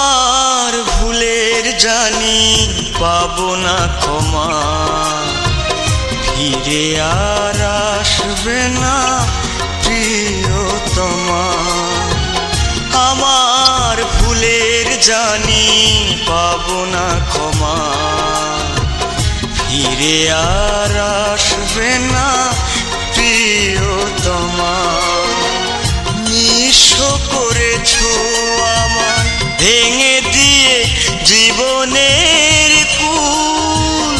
আমার ভুলের জানি পাবো না ক্ষমা, ফিরে আর আসবে না প্রিয়তমা। আমার ভুলের জানি পাবো না ক্ষমা, ফিরে আর আসবে না প্রিয়তমা। নিঃস্ব করেছো আমায় ভেঙে দিয়ে জীবনের কুল,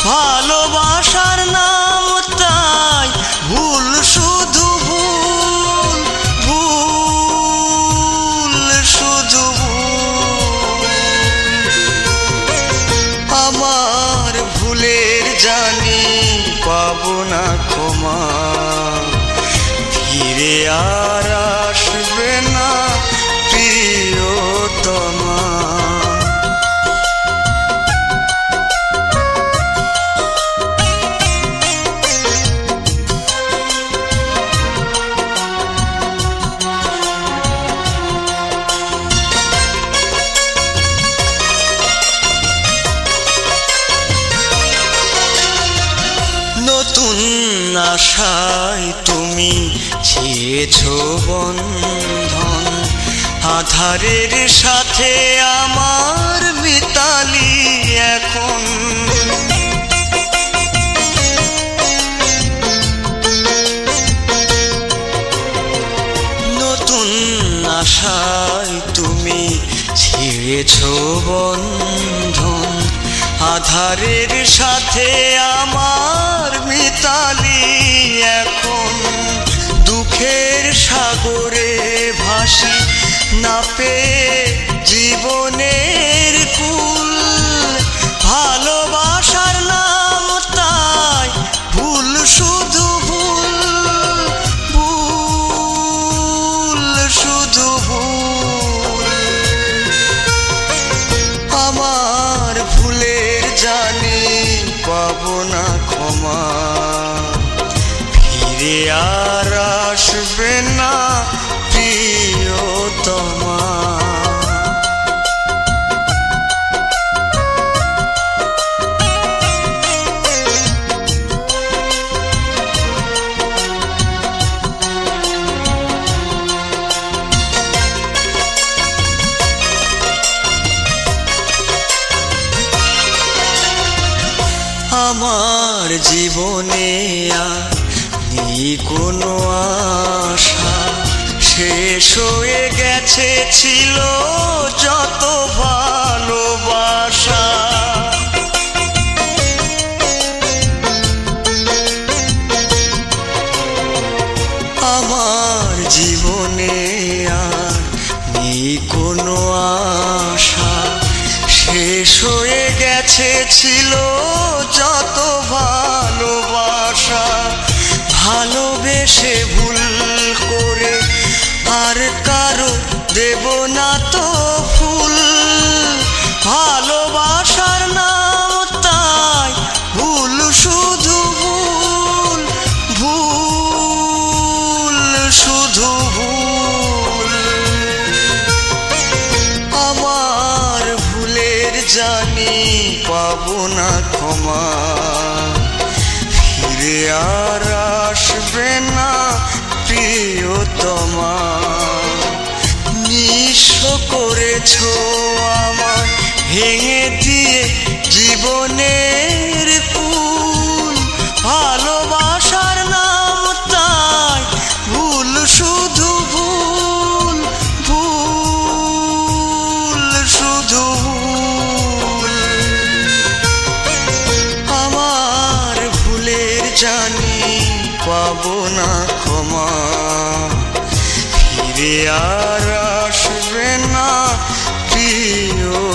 ভালোবাসার নাম তাই ভুল, শুধু ভুল, ভুল শুধু ভুল। আমার ভুলের জানি পাবো না ক্ষমা, ফিরে আর আসবে না প্রিয়তমা। নতুন আশায় তুমি ছিয়েছো বন্ধন, আধারের সাথে আমার মিতালি এখন। নতুন আশায় তুমি ছিয়েছো বন্ধন, আধারের সাথে আমার মিতালি এখন। দুঃখের সাগরে ভাসি না পেয়ে জীবনের কুল, ভালোবাসার নাম তাই ভুল, শুধু ভুল, ভুল শুধু ভুল। আমার ভুলের জানি পাবো না ক্ষমা, ফিরে আর আসবে না প্রিয়তমা। আমার জীবনে আর নেই কোনো আশা, শেষ হয়ে গেছে ছিল যত ভালোবাসা। আমার জীবনে আর নেই কোনো আশা, শেষ হয়ে গেছে ছিল যত ভালোবাসা। ভালোবেসে ভুল করে আর কারো দেব না তো ফুল, ভালোবাসার নাম তাই ভুল, শুধু ভুল, ভুল শুধু ভুল। আমার ভুলের জানি পাবো না ক্ষমা, ফিরে আর আসবে না প্রিয়তমা। নিঃস্ব করেছো আমায় ভেঙে দিয়ে জীবনের কুল, ভালোবাসার নাম তাই ভুল, শুধু ভুল, ভুল শুধু ভুল। আমার ভুলের জানি পাবো না ক্ষমা, ফিরে আর আসবে না প্রিয়।